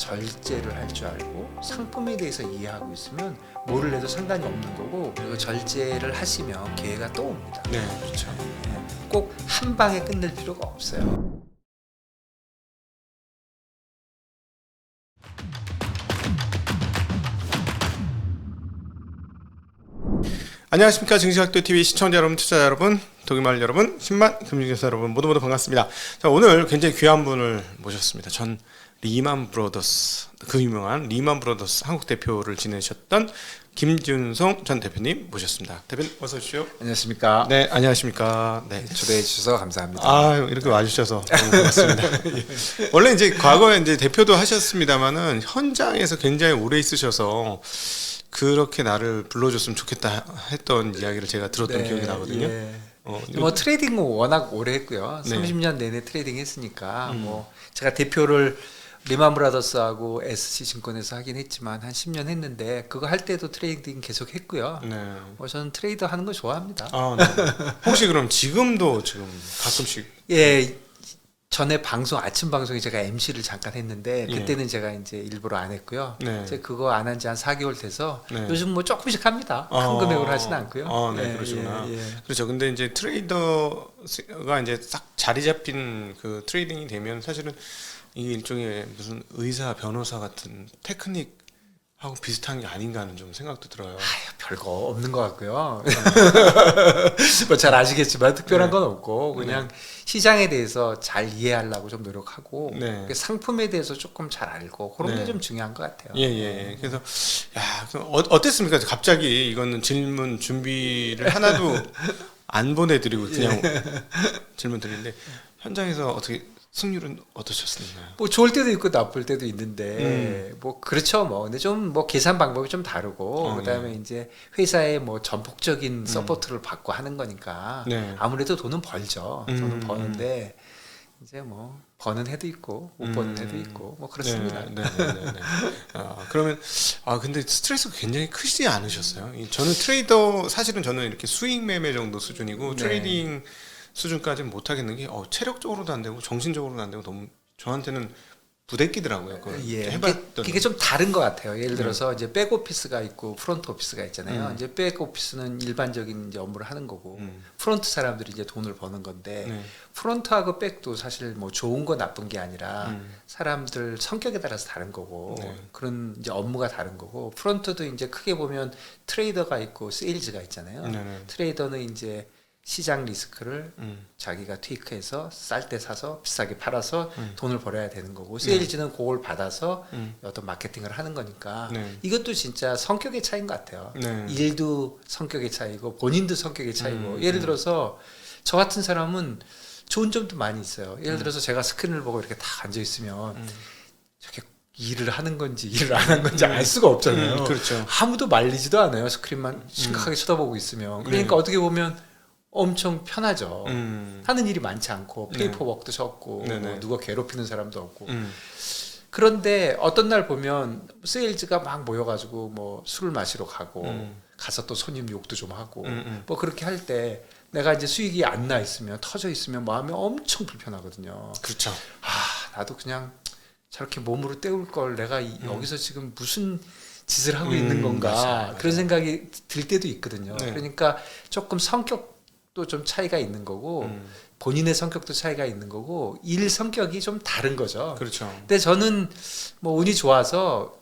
절제를 할 줄 알고 상품에 대해서 이해하고 있으면 뭐를 해도 상관이 없는 거고, 그리고 절제를 하시면 기회가 또 옵니다. 네, 그렇죠. 꼭 한 방에 끝낼 필요가 없어요. 안녕하십니까. 증시학도TV 시청자 여러분, 투자자 여러분, 독일마을 여러분, 10만 금융교사 여러분 모두 반갑습니다. 자, 오늘 굉장히 귀한 분을 모셨습니다. 전 리만 브로더스, 그 유명한 리만 브로더스 한국 대표를 지내셨던 김준성 전 대표님 모셨습니다. 대표님 어서 오십시오. 안녕하십니까. 네, 안녕하십니까. 네. 초대해 주셔서 감사합니다. 아, 이렇게 와주셔서 너무 고맙습니다. 원래 이제 과거에 이제 대표도 하셨습니다만은 현장에서 굉장히 오래 있으셔서 그렇게 나를 불러줬으면 좋겠다 했던 이야기를 제가 들었던 기억이 나거든요. 뭐 트레이딩 워낙 오래 했고요. 네. 30년 내내 트레이딩 했으니까 뭐 제가 대표를 리만 브라더스하고 SC증권에서 하긴 했지만 한 10년 했는데, 그거 할 때도 트레이딩 계속 했고요. 네. 뭐 저는 트레이더 하는 거 좋아합니다. 아, 네. 혹시 그럼 지금도 지금 가끔씩 예, 전에 방송 아침 방송에 제가 MC를 잠깐 했는데 예. 그때는 제가 이제 일부러 안 했고요. 네. 이제 그거 안 한 지 한 4개월 돼서 네. 요즘 뭐 조금씩 합니다. 큰 금액으로 하지는 않고요. 아, 네, 예, 그러시구나. 예, 예. 그렇죠. 근데 이제 트레이더가 이제 딱 자리 잡힌 그 트레이딩이 되면 사실은 이게 일종의 무슨 의사, 변호사 같은 테크닉하고 비슷한 게 아닌가 하는 좀 생각도 들어요. 아유, 별거 없는 것 같고요. 뭐 잘 아시겠지만 특별한 네. 건 없고 그냥 시장에 대해서 잘 이해하려고 좀 노력하고 네. 그 상품에 대해서 조금 잘 알고 그런 네. 게 좀 중요한 것 같아요. 예, 예. 그래서 야, 그럼 어땠습니까? 갑자기 이거는 질문 준비를 하나도 안 보내드리고 그냥 질문 드리는데 현장에서 어떻게 승률은 어떠셨나요? 뭐 좋을 때도 있고 나쁠 때도 있는데 뭐 그렇죠. 뭐 근데 좀 뭐 계산 방법이 좀 다르고 그다음에 이제 회사의 뭐 전폭적인 서포트를 받고 하는 거니까 네. 아무래도 돈은 벌죠. 돈은 버는데 이제 뭐 버는 해도 있고 못 버는 해도 있고 뭐 그렇습니다. 네, 네, 네, 네, 네. 그러면 근데 스트레스가 굉장히 크지 않으셨어요? 저는 트레이더 사실은 저는 이렇게 수익 매매 정도 수준이고 네. 트레이딩 수준까지는 못 하겠는 게 체력적으로도 안 되고 정신적으로도 안 되고 너무 저한테는 부대끼더라고요. 그걸 예, 해봤더니 그게 좀 다른 것 같아요. 예를 들어서 이제 백오피스가 있고 프론트 오피스가 있잖아요. 이제 백오피스는 일반적인 이제 업무를 하는 거고 프론트 사람들이 이제 돈을 버는 건데 네. 프론트하고 백도 사실 뭐 좋은 거 나쁜 게 아니라 사람들 성격에 따라서 다른 거고 네. 그런 이제 업무가 다른 거고, 프론트도 이제 크게 보면 트레이더가 있고 세일즈가 있잖아요. 네, 네. 트레이더는 이제 시장 리스크를 자기가 테이크해서 쌀 때 사서 비싸게 팔아서 돈을 벌어야 되는 거고, 세일즈는 그걸 받아서 어떤 마케팅을 하는 거니까 네. 이것도 진짜 성격의 차이인 것 같아요. 네. 일도 성격의 차이고 본인도 성격의 차이고, 예를 들어서 저 같은 사람은 좋은 점도 많이 있어요. 예를 들어서 제가 스크린을 보고 이렇게 딱 앉아 있으면 저게 일을 하는 건지 일을 안 한 건지 알 수가 없잖아요. 그렇죠. 아무도 말리지도 않아요. 스크린만 심각하게 쳐다보고 있으면. 그러니까 어떻게 보면 엄청 편하죠. 하는 일이 많지 않고 페이퍼워크도 적고 뭐 누가 괴롭히는 사람도 없고. 그런데 어떤 날 보면 세일즈가 막 모여가지고 뭐 술을 마시러 가고 가서 또 손님 욕도 좀 하고 뭐 그렇게 할 때 내가 이제 수익이 안 나 있으면, 터져 있으면 마음이 엄청 불편하거든요. 그렇죠. 나도 그냥 저렇게 몸으로 때울 걸 내가 여기서 지금 무슨 짓을 하고 있는 건가, 맞아요. 그런 생각이 들 때도 있거든요. 네. 그러니까 조금 성격도 좀 차이가 있는 거고 본인의 성격도 차이가 있는 거고 일 성격이 좀 다른 거죠. 그렇죠. 근데 저는 뭐 운이 좋아서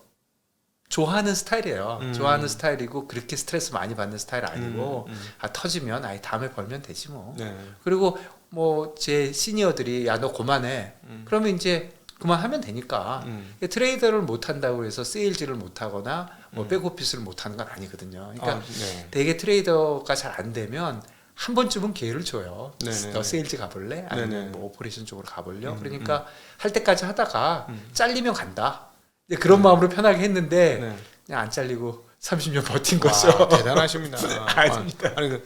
좋아하는 스타일이에요. 좋아하는 스타일이고 그렇게 스트레스 많이 받는 스타일 아니고 터지면 아예 다음에 벌면 되지 뭐. 네. 그리고 뭐 제 시니어들이 야 너 그만해. 그러면 이제 그만하면 되니까. 트레이더를 못 한다고 해서 세일즈를 못 하거나 뭐 백오피스를 못 하는 건 아니거든요. 그러니까 네. 되게 트레이더가 잘 안 되면 한 번쯤은 기회를 줘요. 네네. 너 세일즈 가볼래? 아니면 네네. 뭐 오퍼레이션 쪽으로 가볼래? 그러니까 할 때까지 하다가 잘리면 간다. 이제 그런 마음으로 편하게 했는데 네. 그냥 안 잘리고 30년 버틴 와, 거죠. 대단하십니다. 아닙니다. 아니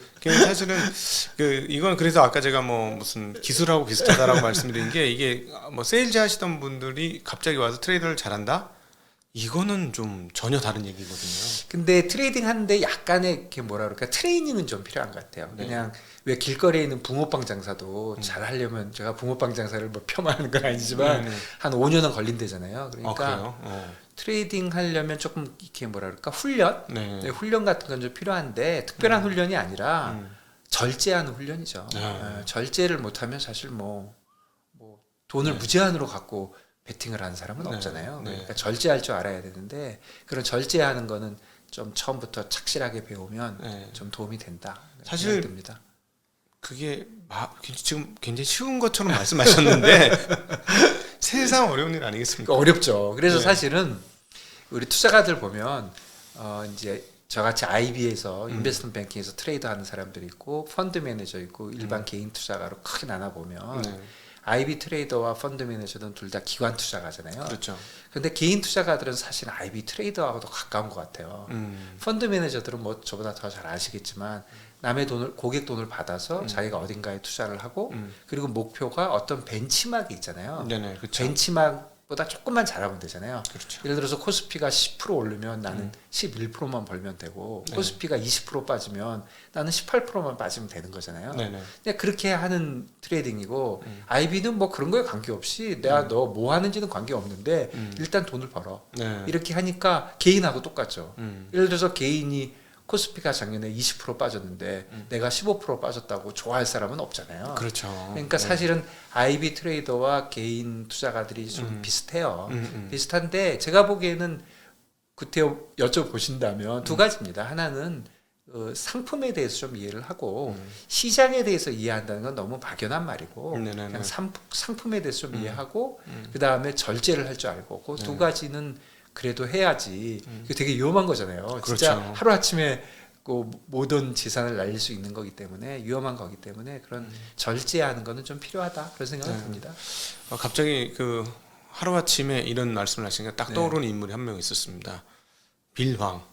사실은 이건 그래서 아까 제가 뭐 무슨 기술하고 비슷하다라고 말씀드린 게, 이게 뭐 세일즈 하시던 분들이 갑자기 와서 트레이더를 잘한다? 이거는 좀 전혀 다른 얘기거든요. 근데 트레이딩 하는데 약간의 이렇게 뭐라 그럴까 트레이닝은 좀 필요한 것 같아요. 네. 그냥 왜 길거리에 있는 붕어빵 장사도 잘 하려면 제가 붕어빵 장사를 뭐 폄하하는 건 아니지만 한 5년은 걸린대잖아요. 그러니까 트레이딩 하려면 조금 이렇게 뭐라 그럴까 훈련, 네, 훈련 같은 건 좀 필요한데 특별한 훈련이 아니라 절제하는 훈련이죠. 절제를 못하면 사실 뭐 돈을 무제한으로 갖고 베팅을 하는 사람은 없잖아요. 그러니까 절제할 줄 알아야 되는데 그런 절제하는 거는 좀 처음부터 착실하게 배우면 좀 도움이 된다. 사실 됩니다. 그게 지금 굉장히 쉬운 것처럼 말씀하셨는데 세상 어려운 일 아니겠습니까? 어렵죠. 그래서 사실은 우리 투자가들 보면 이제 저같이 IB에서 인베스트먼트 뱅킹에서 트레이더 하는 사람들이 있고 펀드 매니저 있고 일반 개인 투자가로 크게 나눠 보면 IB 트레이더와 펀드 매니저는 둘 다 기관 투자가잖아요. 그렇죠. 근데 개인 투자가들은 사실 IB 트레이더하고도 가까운 것 같아요. 펀드 매니저들은 뭐 저보다 더 잘 아시겠지만 남의 돈을 고객 돈을 받아서 자기가 어딘가에 투자를 하고 그리고 목표가 어떤 벤치마크 있잖아요. 네네, 그렇죠. 벤치마크보다 조금만 잘하면 되잖아요. 그렇죠. 예를 들어서 코스피가 10% 오르면 나는 11%만 벌면 되고 코스피가 20% 빠지면 나는 18%만 빠지면 되는 거잖아요. 근데 그렇게 하는 트레이딩이고 IB는 뭐 그런 거에 관계없이 내가 너 뭐 하는지는 관계없는데 일단 돈을 벌어. 이렇게 하니까 개인하고 똑같죠. 예를 들어서 개인이 코스피가 작년에 20% 빠졌는데 내가 15% 빠졌다고 좋아할 사람은 없잖아요. 그렇죠. 그러니까 사실은 IB 트레이더와 개인 투자가들이 좀 비슷해요. 비슷한데 제가 보기에는 그때 여쭤보신다면 두 가지입니다. 하나는 상품에 대해서 좀 이해를 하고 시장에 대해서 이해한다는 건 너무 막연한 말이고 그냥 상품에 대해서 좀 이해하고 그 다음에 절제를 할 줄 알고 그 두 가지는 그래도 해야지. 이게 되게 위험한 거잖아요. 그렇죠. 진짜 하루아침에 그 모든 재산을 날릴 수 있는 거기 때문에 위험한 거기 때문에 그런 절제하는 거는 좀 필요하다 그런 생각이 듭니다. 갑자기 그 하루아침에 이런 말씀을 하시니까 딱 떠오르는 인물이 한 명 있었습니다. 빌황.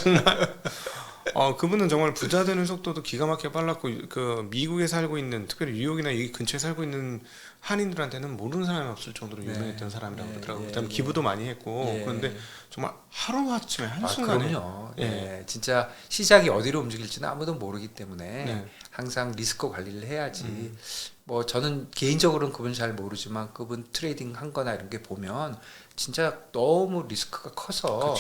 정말 그분은 정말 부자 되는 속도도 기가 막히게 빨랐고 그 미국에 살고 있는 특별히 뉴욕이나 이 근처에 살고 있는 한인들한테는 모르는 사람이 없을 정도로 유명했던 사람이라고 그러더라고요. 그다음에 기부도 많이 했고 그런데 정말 하루아침에 한순간에 그럼요. 진짜 시장이 어디로 움직일지는 아무도 모르기 때문에 항상 리스크 관리를 해야지. 뭐 저는 개인적으로는 그분 잘 모르지만 그분 트레이딩 한 거나 이런 게 보면 진짜 너무 리스크가 커서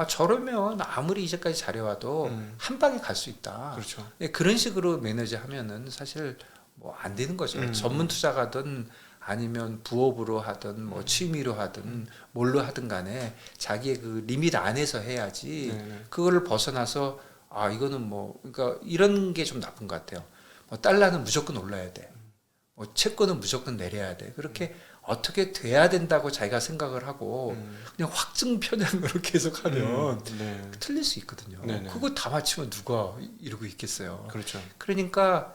저러면 아무리 이제까지 잘해와도 한 방에 갈 수 있다. 그렇죠. 그런 식으로 매니저 하면은 사실 뭐 안 되는 거죠. 전문 투자가든 아니면 부업으로 하든 뭐 취미로 하든 뭘로 하든 간에 자기의 그 리밋 안에서 해야지. 그거를 벗어나서 이거는 뭐 그러니까 이런 게 좀 나쁜 것 같아요. 뭐 달러는 무조건 올라야 돼. 뭐 채권은 무조건 내려야 돼. 그렇게 어떻게 돼야 된다고 자기가 생각을 하고 그냥 확증 편향으로 계속하면 틀릴 수 있거든요. 그거 다 맞추면 누가 이러고 있겠어요. 그렇죠. 그러니까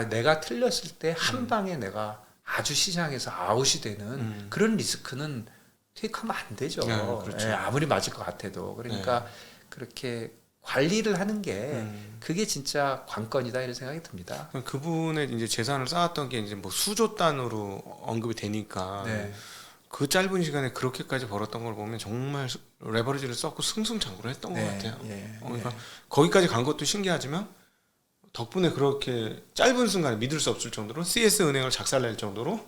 내가 틀렸을 때 한 방에 내가 아주 시장에서 아웃이 되는 그런 리스크는 테이크하면 안 되죠. 그렇죠. 아무리 맞을 것 같아도. 그러니까 그렇게 관리를 하는 게 그게 진짜 관건이다 이런 생각이 듭니다. 그분의 이제 재산을 쌓았던 게 이제 뭐 수조 단으로 언급이 되니까 그 짧은 시간에 그렇게까지 벌었던 걸 보면 정말 레버리지를 썼고 승승장구를 했던 것 같아요. 그러니까 거기까지 간 것도 신기하지만 덕분에 그렇게 짧은 순간에 믿을 수 없을 정도로 CS 은행을 작살낼 정도로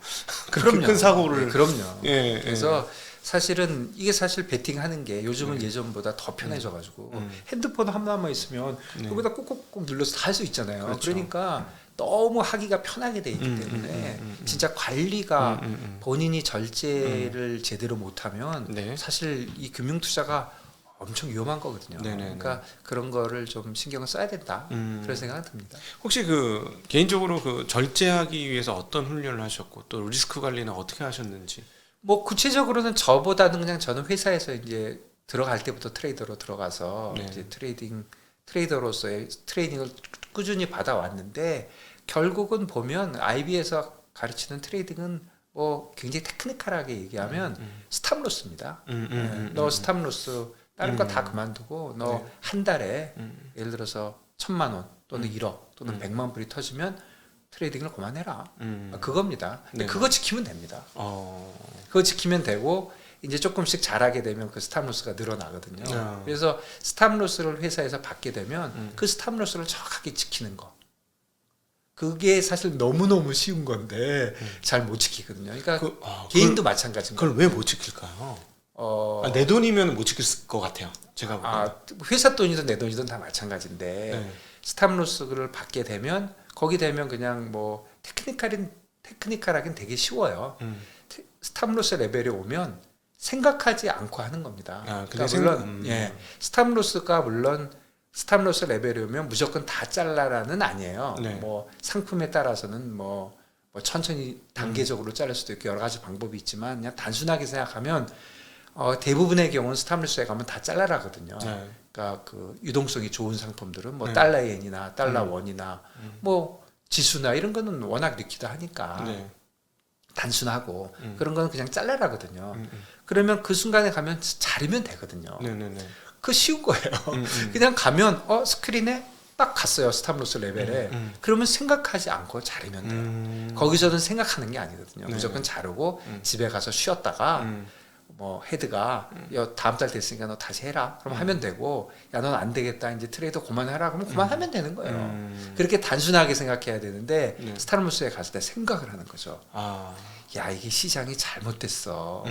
그렇게 큰 사고를 그럼요. 그래서 사실은 이게 사실 베팅하는 게 요즘은 예전보다 더 편해져가지고 핸드폰 하나만 있으면 그거보다 꾹꾹꾹 눌러서 다 할 수 있잖아요. 그렇죠. 그러니까 너무 하기가 편하게 돼 있기 때문에 진짜 관리가 본인이 절제를 제대로 못하면 사실 이 금융 투자가 엄청 위험한 거거든요. 그러니까 그런 거를 좀 신경을 써야 된다. 그런 생각이 듭니다. 혹시 그 개인적으로 그 절제하기 위해서 어떤 훈련을 하셨고 또 리스크 관리는 어떻게 하셨는지? 뭐 구체적으로는 저보다는 그냥 저는 회사에서 이제 들어갈 때부터 트레이더로 들어가서 이제 트레이더로서의 트레이닝을 꾸준히 받아왔는데 결국은 보면 IB에서 가르치는 트레이딩은 뭐 굉장히 테크니컬하게 얘기하면 스탑로스입니다. 너 스탑로스 다른 거 다 그만두고 너 한 달에 예를 들어서 1,000만 원 또는 1억 또는 100만 불이 터지면 트레이딩을 그만해라. 그겁니다. 근데 그거 지키면 됩니다. 그거 지키면 되고 이제 조금씩 잘하게 되면 그 스탑로스가 늘어나거든요. 그래서 스탑로스를 회사에서 받게 되면 그 스탑로스를 정확하게 지키는 거. 그게 사실 너무너무 쉬운 건데 잘 못 지키거든요. 그러니까 개인도 마찬가지인 거예요. 그걸 왜 못 지킬까요? 내 돈이면 못 지킬 것 같아요. 제가 회사 돈이든 내 돈이든 다 마찬가지인데 네. 스탑로스를 받게 되면 거기 되면 그냥 뭐 테크니컬하긴 되게 쉬워요. 스탑로스 레벨에 오면 생각하지 않고 하는 겁니다. 그러니까 물론 스탑로스가 물론 스탑로스 레벨에 오면 무조건 다 잘라라는 아니에요. 네. 뭐 상품에 따라서는 뭐 천천히 단계적으로 자를 수도 있고 여러 가지 방법이 있지만 그냥 단순하게 생각하면 대부분의 경우는 스탑로스에 가면 다 잘라라거든요. 네. 그러니까 그 유동성이 좋은 상품들은 뭐 달러엔이나 달러원이나 뭐 지수나 이런 거는 워낙 리퀴드하니까 네. 단순하고 그런 거는 그냥 잘라라거든요. 그러면 그 순간에 가면 자르면 되거든요. 네네네. 그 쉬운 거예요. 그냥 가면 스크린에 딱 갔어요. 스탑로스 레벨에. 그러면 생각하지 않고 자르면 돼요. 거기서는 생각하는 게 아니거든요. 무조건 자르고 집에 가서 쉬었다가 뭐 헤드가 다음 달 됐으니까 너 다시 해라. 그럼 하면 되고 야 넌 안 되겠다. 이제 트레이더 그만해라. 그러면 그만하면 되는 거예요. 그렇게 단순하게 생각해야 되는데 스탑로스에 갔을 때 생각을 하는 거죠. 야 이게 시장이 잘못됐어.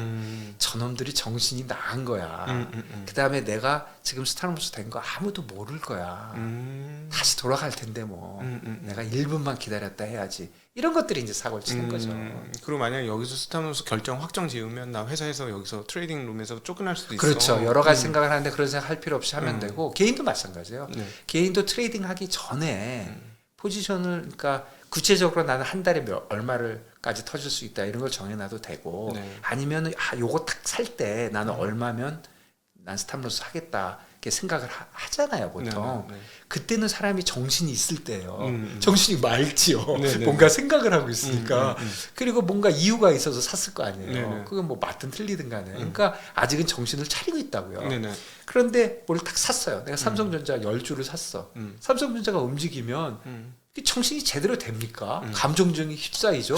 저놈들이 정신이 나간 거야. 그 다음에 내가 지금 스탑로스 된 거 아무도 모를 거야. 다시 돌아갈 텐데 뭐 내가 1분만 기다렸다 해야지. 이런 것들이 이제 사고를 치는 거죠. 그리고 만약 여기서 스탑로스 결정 확정 지으면 나 회사에서 여기서 트레이딩 rum에서 쫓겨날 수도 있어. 그렇죠. 여러 가지 생각을 하는데 그런 생각 할 필요 없이 하면 되고 개인도 마찬가지예요. 개인도 트레이딩 하기 전에 포지션을 그러니까 구체적으로 나는 한 달에 얼마를까지 터질 수 있다 이런 걸 정해놔도 되고 아니면 요거 딱 살 때 나는 얼마면 난 스탑로스 하겠다 이렇게 생각을 하잖아요 보통. 그때는 사람이 정신이 있을 때예요. 정신이 맑지요. 뭔가 생각을 하고 있으니까. 그리고 뭔가 이유가 있어서 샀을 거 아니에요. 그건 뭐 맞든 틀리든 간에. 그러니까 아직은 정신을 차리고 있다고요. 그런데 뭘 딱 샀어요. 내가 삼성전자 10주를 샀어. 삼성전자가 움직이면 정신이 제대로 됩니까? 감정적인 휩싸이죠.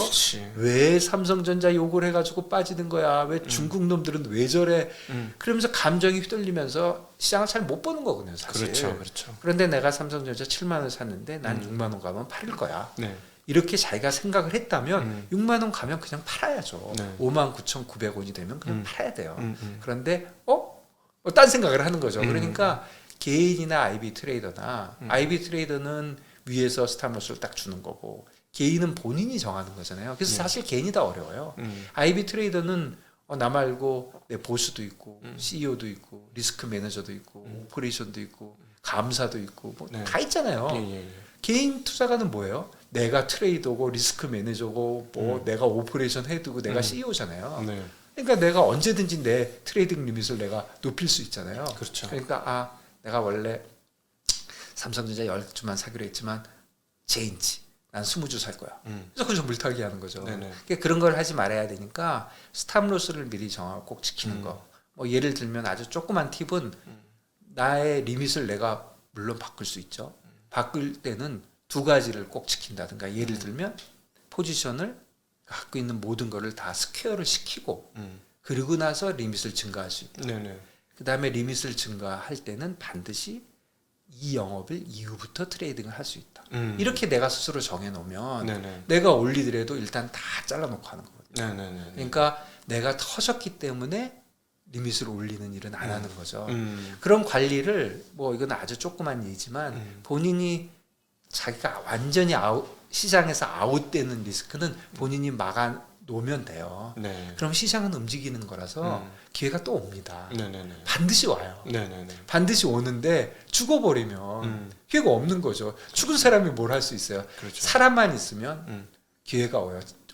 왜 삼성전자 욕을 해가지고 빠지는 거야? 왜 중국 놈들은 왜 저래? 그러면서 감정이 휘둘리면서 시장을 잘 못 보는 거거든요, 사실. 그렇죠. 그런데 내가 삼성전자 7만 원 샀는데 난 6만 원 가면 팔을 거야. 이렇게 자기가 생각을 했다면 6만 원 가면 그냥 팔아야죠. 59,900원이 되면 그냥 팔아야 돼요. 그런데 딴 생각을 하는 거죠. 그러니까 개인이나 IB 트레이더나 IB 트레이더는 위에서 스탑로스를 딱 주는 거고 개인은 본인이 정하는 거잖아요. 그래서 사실 개인이 다 어려워요. IB 트레이더는 나 말고 내 보스도 있고 CEO도 있고 리스크 매니저도 있고 오퍼레이션도 있고 감사도 있고 뭐 다 있잖아요. 개인 투자가는 뭐예요? 내가 트레이더고 리스크 매니저고 뭐 내가 오퍼레이션 헤드고 내가 CEO잖아요. 그러니까 내가 언제든지 내 트레이딩 리밋을 내가 높일 수 있잖아요. 그렇죠. 그러니까 내가 원래 삼성전자 10주만 사기로 했지만 제인지 난 20주 살 거야. 그래서 거기서 물타기 하는 거죠. 그러니까 그런 걸 하지 말아야 되니까 스탑로스를 미리 정하고 꼭 지키는 거. 뭐 예를 들면 아주 조그만 팁은 나의 리밋을 내가 물론 바꿀 수 있죠. 바꿀 때는 두 가지를 꼭 지킨다든가 예를 들면 포지션을 갖고 있는 모든 거를 다 스퀘어를 시키고 그리고 나서 리밋을 증가할 수 있다. 그 다음에 리밋을 증가할 때는 반드시 이 영업일 이후부터 트레이딩을 할 수 있다. 이렇게 내가 스스로 정해놓으면 내가 올리더라도 일단 다 잘라놓고 하는 거거든요. 그러니까 내가 터졌기 때문에 리밋을 올리는 일은 안 하는 거죠. 그런 관리를 뭐 이건 아주 조그만 일이지만 본인이 자기가 완전히 시장에서 아웃되는 리스크는 본인이 막아 놓으면 돼요. 그럼 시장은 움직이는 거라서 기회가 또 옵니다. 반드시 와요. 반드시 오는데 죽어버리면 기회가 없는 거죠. 죽은 사람이 뭘 할 수 있어요. 사람만 있으면 기회가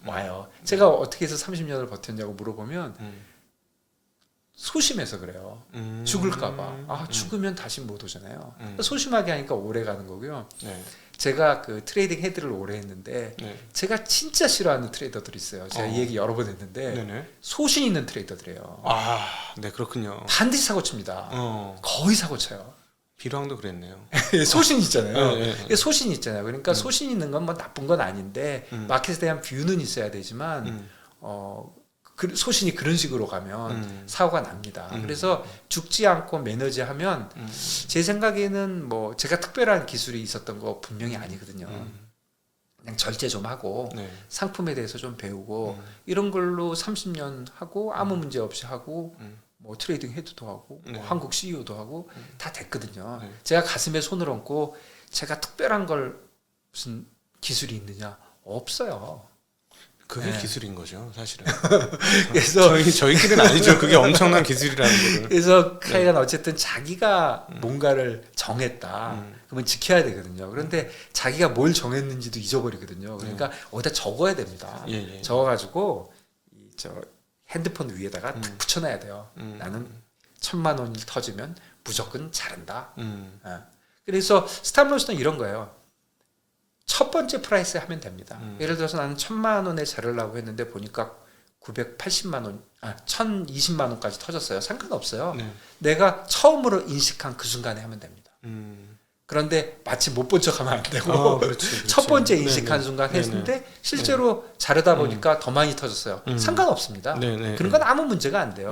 와요. 제가 어떻게 해서 30년을 버텼냐고 물어보면 소심해서 그래요. 죽을까 봐. 죽으면 다시 못 오잖아요. 소심하게 하니까 오래 가는 거고요. 제가 그 트레이딩 헤드를 오래 했는데 제가 진짜 싫어하는 트레이더들이 있어요. 제가 이 얘기 여러 번 했는데 소신 있는 트레이더들이에요. 그렇군요. 반드시 사고 칩니다. 거의 사고 쳐요. 비로항도 그랬네요. 소신 있잖아요. 소신 있잖아요. 그러니까 소신 있는 건 뭐 나쁜 건 아닌데 마켓에 대한 뷰는 있어야 되지만 소신이 그런 식으로 가면 사고가 납니다. 그래서 죽지 않고 매너지 하면 제 생각에는 뭐 제가 특별한 기술이 있었던 거 분명히 아니거든요. 그냥 절제 좀 하고 네. 상품에 대해서 좀 배우고 이런 걸로 30년 하고 아무 문제 없이 하고 뭐 트레이딩 헤드도 하고 뭐 한국 CEO도 하고 다 됐거든요. 제가 가슴에 손을 얹고 제가 특별한 걸 무슨 기술이 있느냐? 없어요. 그게 기술인 거죠, 사실은. 그래서 저희끼리는 아니죠. 그게 엄청난 기술이라는 거를. 그래서 카이가 어쨌든 자기가 뭔가를 정했다. 그러면 지켜야 되거든요. 그런데 자기가 뭘 정했는지도 잊어버리거든요. 그러니까 어디다 적어야 됩니다. 적어가지고 저 핸드폰 위에다가 탁 붙여놔야 돼요. 나는 1,000만 원이 터지면 무조건 잘한다. 그래서 스탑로스는 이런 거예요. 첫 번째 프라이스에 하면 됩니다. 예를 들어서 나는 1,000만 원에 자르려고 했는데 보니까 980만 원, 1,020만 원까지 터졌어요. 상관없어요. 내가 처음으로 인식한 그 순간에 하면 됩니다. 그런데 마치 못 본 척하면 안 되고 그렇지. 첫 번째 인식한 순간 했는데 실제로 자르다 보니까 더 많이 터졌어요. 상관없습니다. 그런 건 아무 문제가 안 돼요.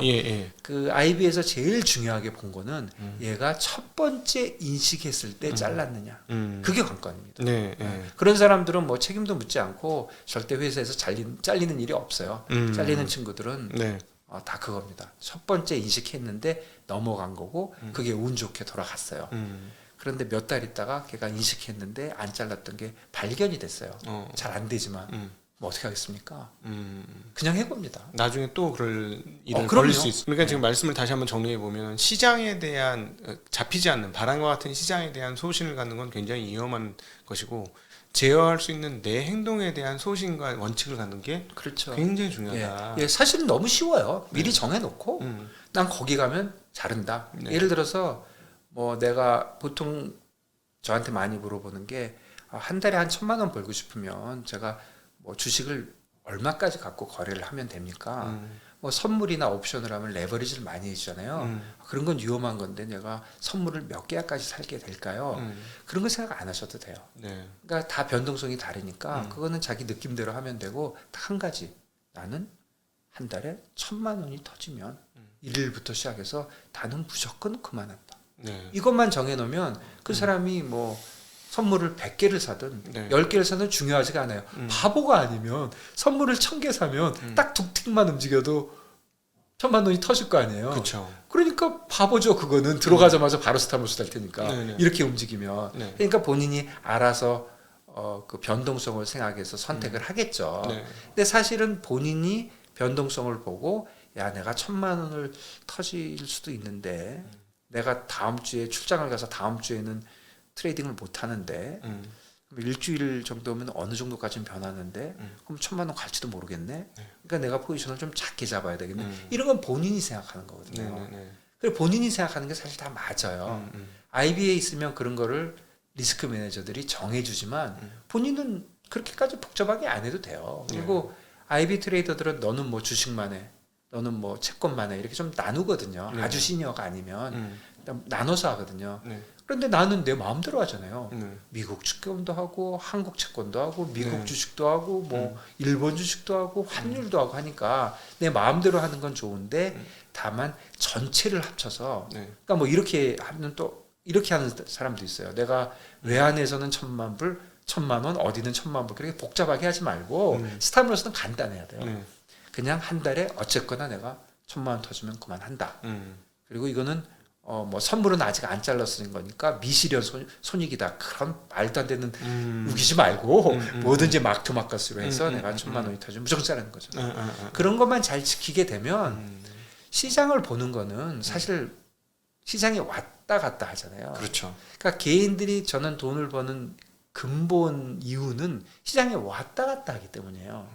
그 IB에서 제일 중요하게 본 거는 얘가 첫 번째 인식했을 때 잘랐느냐. 그게 관건입니다. 그런 사람들은 뭐 책임도 묻지 않고 절대 회사에서 잘리는 일이 없어요. 잘리는 친구들은 다 그겁니다. 첫 번째 인식했는데 넘어간 거고 그게 운 좋게 돌아갔어요. 그런데 몇 달 있다가 걔가 인식했는데 안 잘랐던 게 발견이 됐어요. 잘 안 되지만 뭐 어떻게 하겠습니까? 그냥 해봅니다. 나중에 또 그럴 일을 벌일 수 있어요. 그러니까 지금 말씀을 다시 한번 정리해 보면 시장에 대한 잡히지 않는 바람과 같은 시장에 대한 소신을 갖는 건 굉장히 위험한 것이고 제어할 수 있는 내 행동에 대한 소신과 원칙을 갖는 게 그렇죠. 굉장히 중요하다. 사실은 너무 쉬워요. 미리 정해놓고 난 거기 가면 자른다. 예를 들어서 뭐 내가 보통 저한테 많이 물어보는 게 한 달에 한 1,000만 원 벌고 싶으면 제가 뭐 주식을 얼마까지 갖고 거래를 하면 됩니까? 뭐 선물이나 옵션을 하면 레버리지를 많이 해주잖아요. 그런 건 위험한 건데 내가 선물을 몇 개까지 살게 될까요? 그런 거 생각 안 하셔도 돼요. 그러니까 다 변동성이 다르니까 그거는 자기 느낌대로 하면 되고 딱 한 가지 나는 한 달에 1,000만 원이 터지면 일일부터 시작해서 나는 무조건 그만한다. 이것만 정해놓으면 그 사람이 뭐 선물을 100개를 사든 10개를 사든 중요하지가 않아요. 바보가 아니면 선물을 1,000개 사면 딱 두 틱만 움직여도 1,000만 원이 터질 거 아니에요. 그쵸. 그러니까 바보죠. 그거는 들어가자마자 바로 스탑로스 달 테니까 이렇게 움직이면 그러니까 본인이 알아서 그 변동성을 생각해서 선택을 하겠죠. 근데 사실은 본인이 변동성을 보고 야 내가 1,000만 원을 터질 수도 있는데 내가 다음 주에 출장을 가서 다음 주에는 트레이딩을 못 하는데 일주일 정도면 어느 정도까지는 변하는데 그럼 1,000만 원 갈지도 모르겠네. 그러니까 내가 포지션을 좀 작게 잡아야 되겠네. 이런 건 본인이 생각하는 거거든요. 그리고 본인이 생각하는 게 사실 다 맞아요. IB에 있으면 그런 거를 리스크 매니저들이 정해주지만 본인은 그렇게까지 복잡하게 안 해도 돼요. 그리고 IB 트레이더들은 너는 뭐 주식만 해. 너는 뭐 채권만 해. 이렇게 좀 나누거든요. 아주 시니어가 아니면 나눠서 하거든요. 그런데 나는 내 마음대로 하잖아요. 미국 채권도 하고 한국 채권도 하고 미국 주식도 하고 뭐 일본 주식도 하고 환율도 하고 하니까 내 마음대로 하는 건 좋은데 다만 전체를 합쳐서 그러니까 뭐 이렇게 하면 또 이렇게 하는 사람도 있어요. 내가 외환에서는 1,000만 원 어디는 1,000만 불 그렇게 복잡하게 하지 말고 스탑로스는 간단해야 돼요. 그냥 한 달에 어쨌거나 내가 1,000만 원 터지면 그만한다. 그리고 이거는 뭐 선물은 아직 안 잘랐으는 거니까 미실현 손익이다. 그런 말도 안 되는 우기지 말고 뭐든지 막투막가스로 해서 내가 1,000만 원이 터지면 무조건 자르는 거죠. 그런 것만 잘 지키게 되면 시장을 보는 거는 사실 시장에 왔다 갔다 하잖아요. 그렇죠. 그러니까 개인들이 저는 돈을 버는 근본 이유는 시장에 왔다 갔다 하기 때문이에요.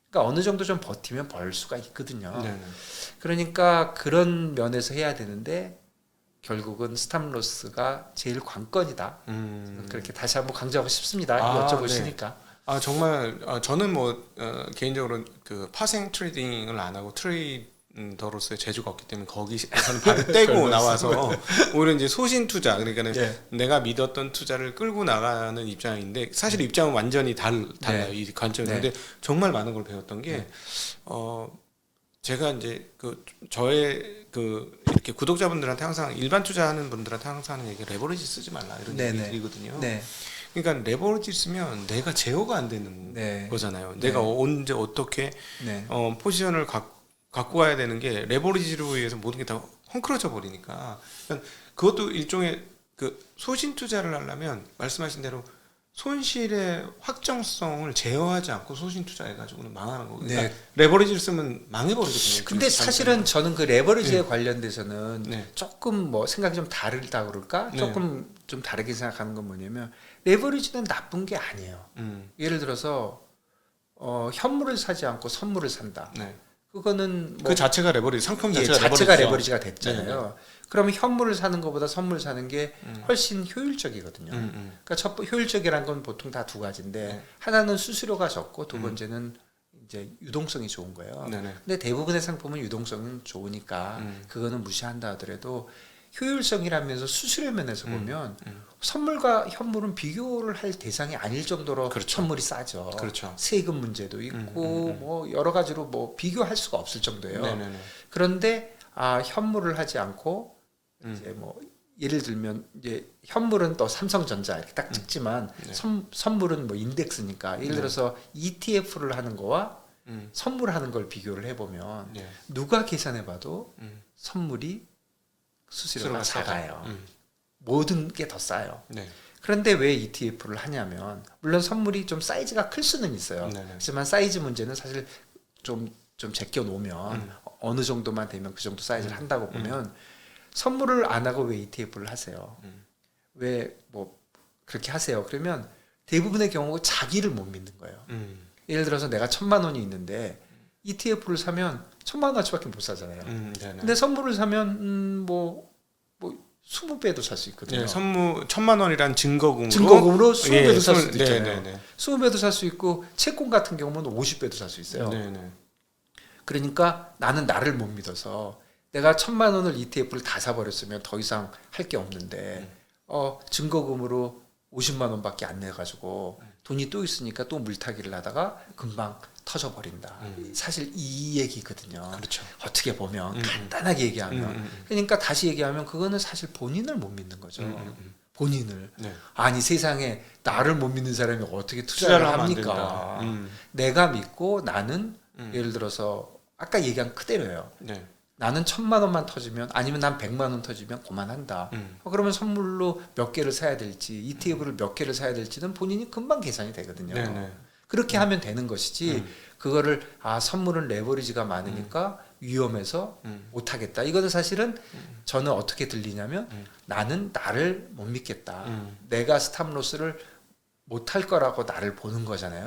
그러니까 어느 정도 좀 버티면 벌 수가 있거든요. 그러니까 그런 면에서 해야 되는데 결국은 스탑로스가 제일 관건이다. 그렇게 다시 한번 강조하고 싶습니다. 여쭤보시니까. 정말 저는 뭐 개인적으로 그 파생 트레이딩을 안 하고 트레이더로서의 재주가 없기 때문에 거기서는 발을 떼고 나와서 오히려 이제 소신 투자 그러니까는 내가 믿었던 투자를 끌고 나가는 입장인데 사실 입장은 완전히 달라요. 이 관점이. 근데 정말 많은 걸 배웠던 게 제가 이제 저의 이렇게 구독자분들한테 항상 일반 투자하는 분들한테 항상 하는 얘기 레버리지 쓰지 말라 이런 얘기거든요. 네. 그러니까 레버리지 쓰면 내가 제어가 안 되는 네. 거잖아요. 네. 내가 언제 어떻게 포지션을 갖고 와야 되는 게 레버리지로 의해서 모든 게 다 헝클어져 버리니까 그러니까 그것도 일종의 소신 투자를 하려면 말씀하신 대로 손실의 확정성을 제어하지 않고 소신 투자해가지고는 망하는 거고. 그러니까 레버리지를 쓰면 망해버리거든요. 근데 사실은 저는 그 레버리지에 관련돼서는 조금 뭐 생각이 좀 다르다고 그럴까? 조금 좀 다르게 생각하는 건 뭐냐면 레버리지는 나쁜 게 아니에요. 예를 들어서 현물을 사지 않고 선물을 산다. 그거는 그 자체가 레버리지, 상품 자체가 레버리지가 됐잖아요. 그러면 현물을 사는 것보다 선물 사는 게 훨씬 효율적이거든요. 그러니까 효율적이란 건 보통 다 두 가지인데 하나는 수수료가 적고 두 번째는 이제 유동성이 좋은 거예요. 근데 대부분의 상품은 유동성은 좋으니까 그거는 무시한다 하더라도 효율성이라면서 수수료 면에서 보면 선물과 현물은 비교를 할 대상이 아닐 정도로 선물이 싸죠. 세금 문제도 있고 뭐 여러 가지로 뭐 비교할 수가 없을 정도예요. 그런데 현물을 하지 않고 이제 뭐 예를 들면 이제 현물은 또 삼성전자 이렇게 딱 찍지만 선물은 뭐 인덱스니까 예를 들어서 ETF를 하는 거와 선물하는 걸 비교를 해보면 누가 계산해봐도 선물이 수수료가 작아요. 모든 게 더 싸요. 그런데 왜 ETF를 하냐면 물론 선물이 좀 사이즈가 클 수는 있어요. 하지만 사이즈 문제는 사실 좀 제껴 놓으면 어느 정도만 되면 그 정도 사이즈를 한다고 보면 선물을 안 하고 왜 ETF를 하세요? 왜 뭐 그렇게 하세요? 그러면 대부분의 경우 자기를 못 믿는 거예요. 예를 들어서 내가 1,000만 원이 있는데 ETF를 사면 1,000만 원어치밖에 못 사잖아요. 근데 선물을 사면 뭐 20배도 살 수 있거든요. 선물 1,000만 원이란 증거금으로 20배도 살 수도 있잖아요. 20배도 살 수 있고 채권 같은 경우는 50배도 살 수 있어요. 그러니까 나는 나를 못 믿어서 내가 1,000만 원을 ETF를 다 사버렸으면 더 이상 할 게 없는데 증거금으로 50만 원밖에 안 내가지고 돈이 또 있으니까 또 물타기를 하다가 금방 터져버린다. 사실 이 얘기거든요. 어떻게 보면 간단하게 얘기하면 그러니까 다시 얘기하면 그거는 사실 본인을 못 믿는 거죠. 본인을 아니 세상에 나를 못 믿는 사람이 어떻게 투자를 합니까? 내가 믿고 나는 예를 들어서 아까 얘기한 그대로예요. 나는 1,000만 원만 터지면 아니면 난 100만 원 터지면 그만한다. 그러면 선물로 몇 개를 사야 될지 ETF를 몇 개를 사야 될지는 본인이 금방 계산이 되거든요. 그렇게 하면 되는 것이지 그거를 선물은 레버리지가 많으니까 위험해서 못하겠다. 이거는 사실은 저는 어떻게 들리냐면 나는 나를 못 믿겠다. 내가 스탑로스를 못할 거라고 나를 보는 거잖아요.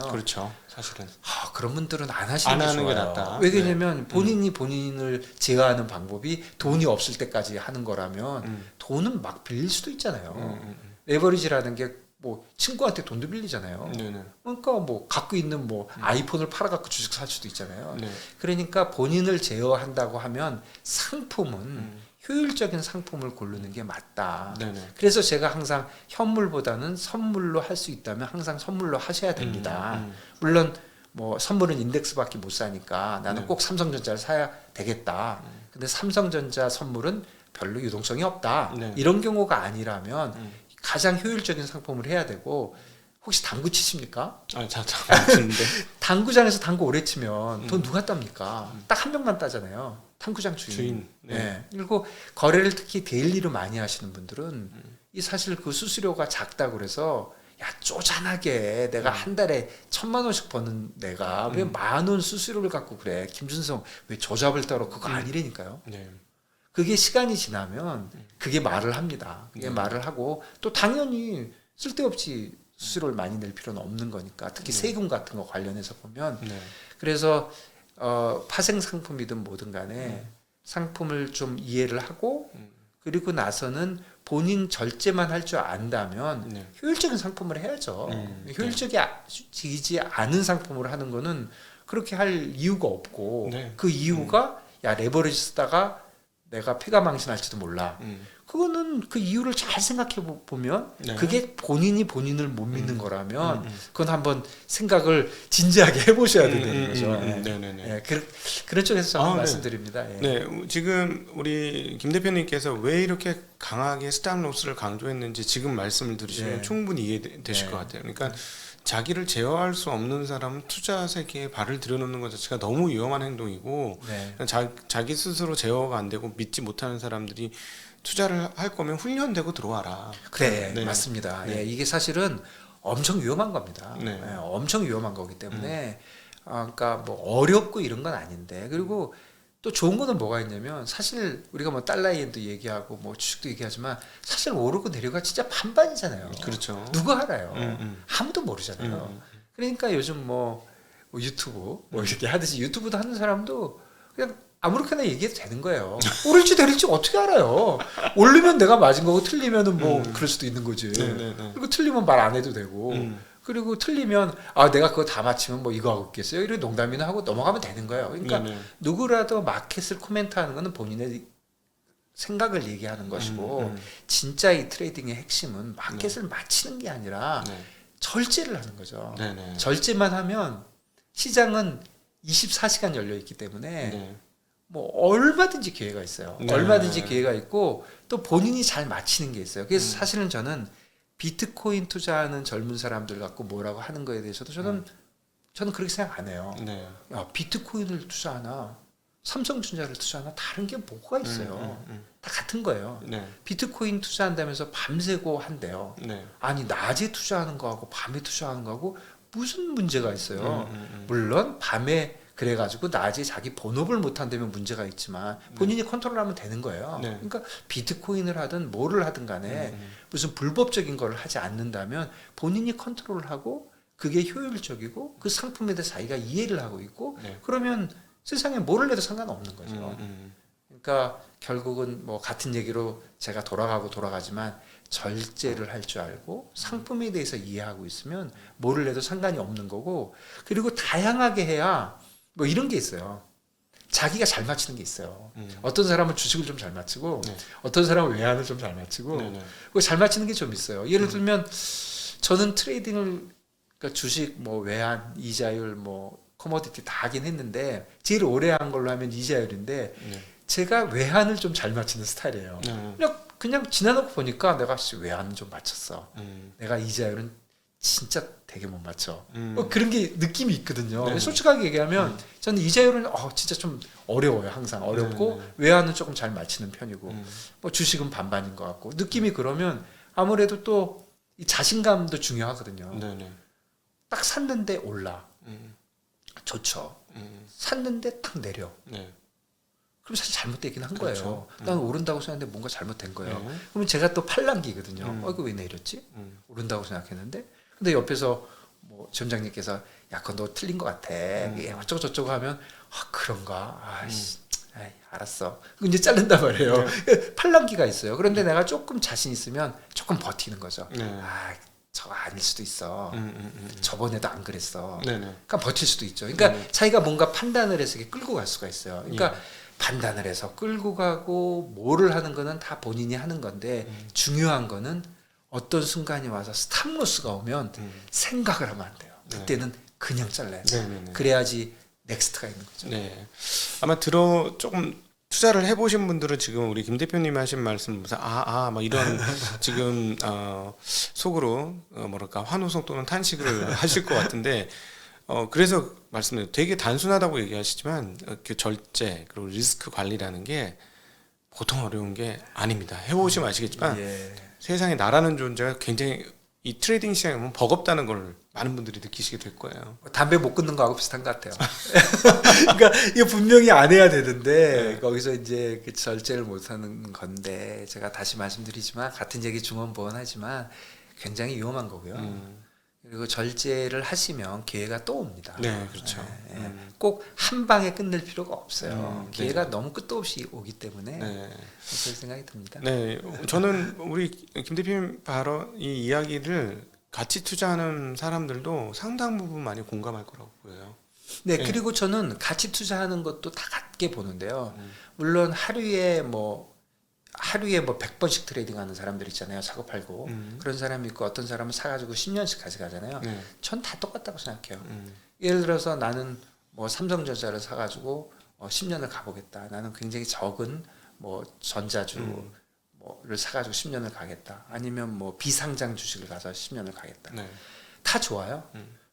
사실은. 그런 분들은 안 하시는 게 좋아요. 게 낫다. 왜냐면 본인이 본인을 제어하는 방법이 돈이 없을 때까지 하는 거라면 돈은 막 빌릴 수도 있잖아요. 레버리지라는 게 뭐 친구한테 돈도 빌리잖아요. 그러니까 뭐 갖고 있는 뭐 아이폰을 팔아갖고 주식 살 수도 있잖아요. 그러니까 본인을 제어한다고 하면 상품은 효율적인 상품을 고르는 게 맞다. 그래서 제가 항상 현물보다는 선물로 할 수 있다면 항상 선물로 하셔야 됩니다. 물론 뭐 선물은 인덱스밖에 못 사니까 나는 꼭 삼성전자를 사야 되겠다. 근데 삼성전자 선물은 별로 유동성이 없다. 이런 경우가 아니라면 가장 효율적인 상품을 해야 되고 혹시 당구 치십니까? 당구장에서 당구 오래 치면 돈 누가 땁니까? 딱 한 명만 따잖아요. 탐구장 주인. 그리고 거래를 특히 데일리로 많이 하시는 분들은 이 사실 그 수수료가 작다고 그래서 쪼잔하게 내가 한 달에 1,000만 원씩 버는 내가 왜 10,000원 수수료를 갖고 그래? 김준성 왜 저 잡을 따로 그거 아니라니까요. 그게 시간이 지나면 그게 말을 합니다. 그게 말을 하고 또 당연히 쓸데없이 수수료를 많이 낼 필요는 없는 거니까 특히 세금 같은 거 관련해서 보면 그래서 파생 상품이든 뭐든 간에 상품을 좀 이해를 하고 그리고 나서는 본인 절제만 할 줄 안다면 효율적인 상품을 해야죠. 효율적이지 않은 상품을 하는 거는 그렇게 할 이유가 없고 그 이유가 레버리지 쓰다가 내가 폐가 망신할지도 몰라. 그거는 그 이유를 잘 생각해 보면 네. 그게 본인을 못 믿는 거라면 그건 한번 생각을 진지하게 해보셔야 되는 거죠. 네네네. 그런 쪽에서 저는 네. 말씀드립니다. 예. 네, 지금 우리 김 대표님께서 왜 이렇게 강하게 스탑로스를 강조했는지 지금 말씀을 들으시면 네. 충분히 이해되실 네. 것 같아요. 그러니까 자기를 제어할 수 없는 사람은 투자 세계에 발을 들여놓는 것 자체가 너무 위험한 행동이고 네. 자기 스스로 제어가 안 되고 믿지 못하는 사람들이 투자를 할 거면 훈련되고 들어와라. 그래, 네. 맞습니다. 네. 예, 이게 사실은 엄청 위험한 겁니다. 네. 예, 엄청 위험한 거기 때문에 그러니까 뭐 어렵고 이런 건 아닌데 그리고 또 좋은 거는 뭐가 있냐면 사실 우리가 뭐 달러엔도 얘기하고 뭐 주식도 얘기하지만 사실 오르고 내려가 진짜 반반이잖아요. 그렇죠. 누가 알아요? 아무도 모르잖아요. 음. 그러니까 요즘 뭐 유튜브 뭐 이렇게 하듯이 유튜브도 하는 사람도 그냥 아무렇게나 얘기해도 되는 거예요. 오를지 내릴지 어떻게 알아요? 오르면 내가 맞은 거고 틀리면은 뭐 그럴 수도 있는 거지. 네네네. 그리고 틀리면 말 안 해도 되고. 그리고 틀리면 내가 그거 다 맞히면 뭐 이거 하고 있겠어요? 이렇게 농담이나 하고 넘어가면 되는 거예요. 그러니까 네네. 누구라도 마켓을 코멘트하는 거는 본인의 생각을 얘기하는 것이고 진짜 이 트레이딩의 핵심은 마켓을 맞히는 게 아니라 네. 절제를 하는 거죠. 네네. 절제만 하면 시장은 24시간 열려 있기 때문에 네. 뭐 얼마든지 기회가 있어요. 네. 얼마든지 기회가 있고 또 본인이 잘 맞히는 게 있어요. 그래서 사실은 저는 비트코인 투자하는 젊은 사람들 갖고 뭐라고 하는 거에 대해서도 저는 그렇게 생각 안 해요. 네. 야, 비트코인을 투자하나 삼성전자를 투자하나 다른 게 뭐가 있어요. 다 같은 거예요. 네. 비트코인 투자한다면서 밤새고 한대요. 네. 아니 낮에 투자하는 거하고 밤에 투자하는 거하고 무슨 문제가 있어요. 물론 밤에 그래가지고 낮에 자기 본업을 못한다면 문제가 있지만 본인이 컨트롤하면 되는 거예요. 네. 그러니까 비트코인을 하든 뭐를 하든 간에 무슨 불법적인 걸 하지 않는다면 본인이 컨트롤을 하고 그게 효율적이고 그 상품에 대해서 자기가 이해를 하고 있고 네. 그러면 세상에 뭐를 해도 상관없는 거죠. 그러니까 결국은 뭐 같은 얘기로 제가 돌아가지만 절제를 할 줄 알고 상품에 대해서 이해하고 있으면 뭐를 해도 상관이 없는 거고 그리고 다양하게 해야 뭐 이런 게 있어요. 자기가 잘 맞히는 게 있어요. 어떤 사람은 주식을 좀 잘 맞히고 네. 어떤 사람은 외환을 좀 잘 맞히고 네네. 그 잘 맞히는 게 좀 있어요. 예를 들면 저는 트레이딩을 그러니까 주식 뭐 외환 이자율 뭐 커머디티 다 하긴 했는데 제일 오래 한 걸로 하면 이자율인데 네. 제가 외환을 좀 잘 맞히는 스타일이에요. 네. 그냥 지나놓고 보니까 내가 외환은 좀 맞췄어. 음. 내가 이자율은 진짜 되게 못 맞춰. 음. 그런 게 느낌이 있거든요. 네. 솔직하게 얘기하면 저는 이자율은 진짜 좀 어려워요. 항상 어렵고 네. 외환은 조금 잘 맞히는 편이고 뭐 주식은 반반인 것 같고 느낌이 그러면 아무래도 또 이 자신감도 중요하거든요. 네네. 딱 샀는데 올라. 음. 좋죠. 샀는데 딱 내려. 네. 그럼 사실 잘못되긴 한 그렇죠. 거예요. 난 오른다고 생각했는데 뭔가 잘못된 거예요. 네. 그러면 제가 또 팔랑기거든요. 이거 왜 내렸지? 오른다고 생각했는데. 근데 옆에서 뭐 점장님께서 야, 그거 너 틀린 것 같아. 이게 어쩌고 저쩌고 하면 그런가? 알았어. 이제 자른단 말이에요. 팔랑기가 있어요. 그런데 내가 조금 자신 있으면 조금 버티는 거죠. 네. 저거 아닐 수도 있어. 저번에도 안 그랬어. 네네. 그러니까 버틸 수도 있죠. 그러니까 자기가 뭔가 판단을 해서 이렇게 끌고 갈 수가 있어요. 그러니까 판단을 해서 끌고 가고 뭐를 하는 거는 다 본인이 하는 건데 중요한 거는 어떤 순간이 와서 스탑로스가 오면 생각을 하면 안 돼요. 그때는 그냥 잘라야 돼요. 네네네. 그래야지 넥스트가 있는 거죠. 네. 아마 조금 투자를 해보신 분들은 지금 우리 김 대표님이 하신 말씀 무슨 막 이런 지금 속으로 뭐랄까 환호성 또는 탄식을 하실 것 같은데 그래서 말씀드려요. 되게 단순하다고 얘기하시지만 그 절제 그리고 리스크 관리라는 게 보통 어려운 게 아닙니다. 해보시면 아시겠지만 세상에 나라는 존재가 굉장히 이 트레이딩 시장에 보면 버겁다는 걸 많은 분들이 느끼시게 될 거예요. 담배 못 끊는 거하고 비슷한 것 같아요. 그러니까 이거 분명히 안 해야 되는데 거기서 이제 그 절제를 못하는 건데 제가 다시 말씀드리지만 같은 얘기 중원부원하지만 굉장히 위험한 거고요. 그리고 절제를 하시면 기회가 또 옵니다. 네, 그렇죠. 꼭 한 방에 끝낼 필요가 없어요. 기회가 네. 너무 끝도 없이 오기 때문에 네. 그럴 생각이 듭니다. 네, 저는 우리 김 대표님 바로 이 이야기를 같이 투자하는 사람들도 상당 부분 많이 공감할 거라고 보여요. 네, 네. 그리고 저는 같이 투자하는 것도 다 같게 보는데요. 물론 하루에 뭐 100번씩 트레이딩하는 사람들 있잖아요. 사고 팔고 그런 사람이 있고 어떤 사람은 사가지고 10년씩 가져가잖아요. 전 다 똑같다고 생각해요. 예를 들어서 나는 뭐 삼성전자를 사가지고 10년을 가보겠다. 나는 굉장히 적은 뭐 전자주 뭐를 사가지고 10년을 가겠다. 아니면 뭐 비상장 주식을 가서 10년을 가겠다. 다 좋아요.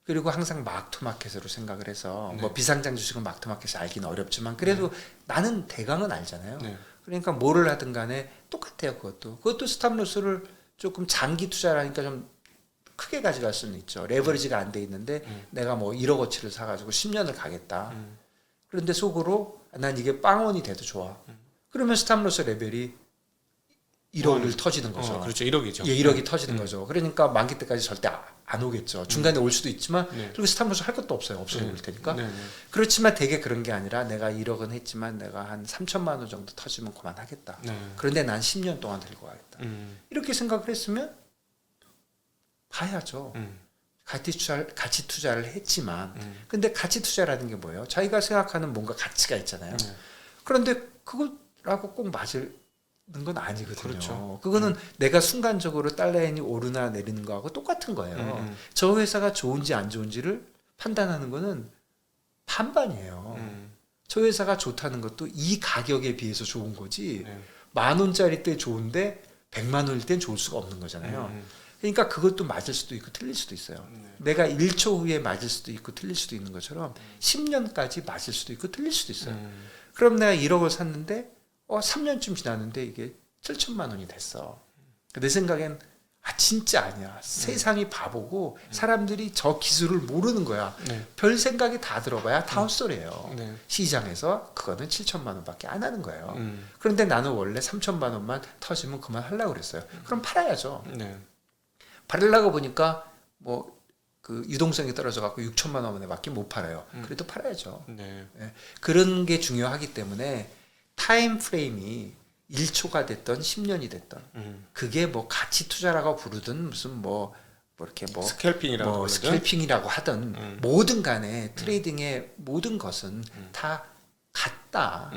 그리고 항상 마크투마켓으로 생각을 해서 뭐 비상장 주식은 마크투마켓이 알기는 어렵지만 그래도 나는 대강은 알잖아요. 그러니까 뭐를 하든 간에 똑같아요. 그것도 스탑로스를 조금 장기 투자라니까 좀 크게 가져갈 수는 있죠. 레버리지가 안 돼 있는데 내가 뭐 1억어치를 사가지고 10년을 가겠다. 그런데 속으로 난 이게 빵원이 돼도 좋아. 그러면 스탑로스 레벨이 1억을 터지는 거죠. 그렇죠. 1억이죠. 예, 1억이 터지는 거죠. 그러니까 만기 때까지 절대 안 오겠죠. 중간에 올 수도 있지만 그리고 스탑로스 할 것도 없어요. 없어져 버릴 테니까. 그렇지만 되게 그런 게 아니라 내가 1억은 했지만 내가 한 3천만 원 정도 터지면 그만하겠다. 그런데 난 10년 동안 들고 가겠다. 이렇게 생각을 했으면 봐야죠. 가치 투자를 했지만 근데 가치 투자라는 게 뭐예요? 자기가 생각하는 뭔가 가치가 있잖아요. 그런데 그거라고 꼭 맞을 건 아니거든요. 그렇죠. 그거는 내가 순간적으로 달러엔이 오르나 내리는 거하고 똑같은 거예요. 저 회사가 좋은지 안 좋은지를 판단하는 거는 반반이에요. 저 회사가 좋다는 것도 이 가격에 비해서 좋은 거지 10,000원짜리 때 좋은데 100만 원일 땐 좋을 수가 없는 거잖아요. 그러니까 그것도 맞을 수도 있고 틀릴 수도 있어요. 내가 1초 후에 맞을 수도 있고 틀릴 수도 있는 것처럼 10년까지 맞을 수도 있고 틀릴 수도 있어요. 그럼 내가 1억을 샀는데 3년쯤 지났는데 이게 7천만 원이 됐어. 내 생각엔 진짜 아니야. 세상이 바보고 사람들이 저 기술을 모르는 거야. 별 생각이 다 들어봐야 다 헛소리예요. 시장에서 그거는 7천만 원밖에 안 하는 거예요. 그런데 나는 원래 3천만 원만 터지면 그만하려고 그랬어요. 그럼 팔아야죠. 팔으려고 보니까 뭐 그 유동성이 떨어져 갖고 6천만 원에밖에 못 팔아요. 그래도 팔아야죠. 그런 게 중요하기 때문에 타임 프레임이 1초가 됐던 10년이 됐던 그게 뭐 가치 투자라고 부르든 무슨 이렇게 스캘핑이라고 하든 뭐든 간에 트레이딩의 모든 것은 다 같다.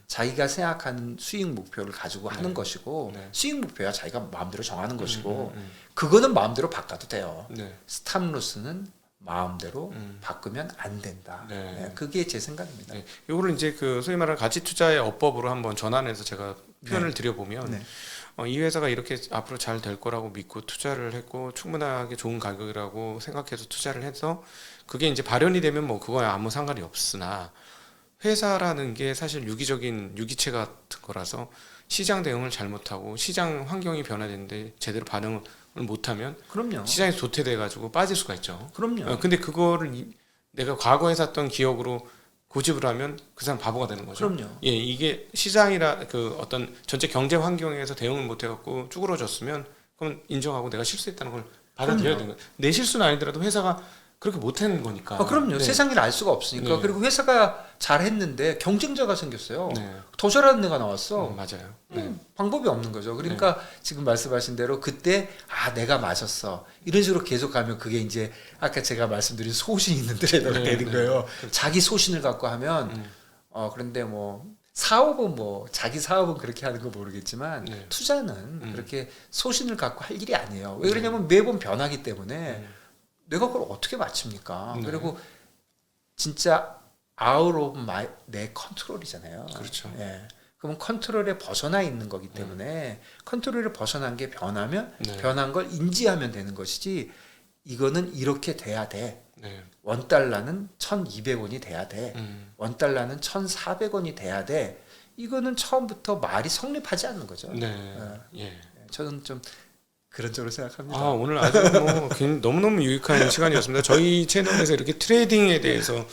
자기가 생각하는 수익 목표를 가지고 하는 것이고 수익 목표야 자기가 마음대로 정하는 것이고 그거는 마음대로 바꿔도 돼요. 스탑로스는 마음대로 바꾸면 안 된다. 그게 제 생각입니다. 이거를 이제 그 소위 말하는 가치 투자의 어법으로 한번 전환해서 제가 표현을 드려보면 이 회사가 이렇게 앞으로 잘 될 거라고 믿고 투자를 했고 충분하게 좋은 가격이라고 생각해서 투자를 해서 그게 이제 발현이 되면 뭐 그거에 아무 상관이 없으나 회사라는 게 사실 유기적인 유기체 같은 거라서 시장 대응을 잘못하고 시장 환경이 변화되는데 제대로 반응을 못하면 그럼요. 시장에서 도태돼 가지고 빠질 수가 있죠. 그럼요. 근데 그거를 내가 과거에 샀던 기억으로 고집을 하면 그 사람 바보가 되는 거죠. 그럼요. 예, 이게 시장이라 그 어떤 전체 경제 환경에서 대응을 못 해갖고 쭈그러졌으면 그럼 인정하고 내가 실수했다는 걸 받아들여야 되는 거예요. 내 실수는 아니더라도 회사가 그렇게 못하는 거니까. 그럼요. 세상을 알 수가 없으니까. 그리고 회사가 잘했는데 경쟁자가 생겼어요. 더 잘하는 애가 나왔어. 맞아요. 방법이 없는 거죠. 그러니까 지금 말씀하신 대로 그때 내가 맞았어. 이런 식으로 계속 가면 그게 이제 아까 제가 말씀드린 소신 있는 트레이더가 되는 거예요. 자기 소신을 갖고 하면 그런데 뭐 사업은 자기 사업은 그렇게 하는 거 모르겠지만 투자는 그렇게 소신을 갖고 할 일이 아니에요. 왜 그러냐면 매번 변하기 때문에 내가 그걸 어떻게 맞춥니까? 그리고 진짜 out of 내 컨트롤이잖아요. 그렇죠. 그러면 컨트롤에 벗어나 있는 거기 때문에 컨트롤에 벗어난 게 변하면 변한 걸 인지하면 되는 것이지 이거는 이렇게 돼야 돼. $1는 1,200원이 돼야 돼. $1는 1,400원이 돼야 돼. 이거는 처음부터 말이 성립하지 않는 거죠. 저는 좀 그런 쪽으로 생각합니다. 오늘 아주 너무너무 유익한 시간이었습니다. 저희 채널에서 이렇게 트레이딩에 대해서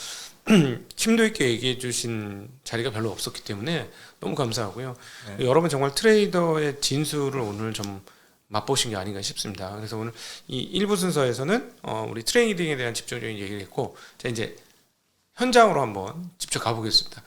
심도 있게 얘기해 주신 자리가 별로 없었기 때문에 너무 감사하고요. 여러분 정말 트레이더의 진수를 오늘 좀 맛보신 게 아닌가 싶습니다. 그래서 오늘 이 1부 순서에서는 우리 트레이딩에 대한 집중적인 얘기를 했고 자 이제 현장으로 한번 직접 가보겠습니다.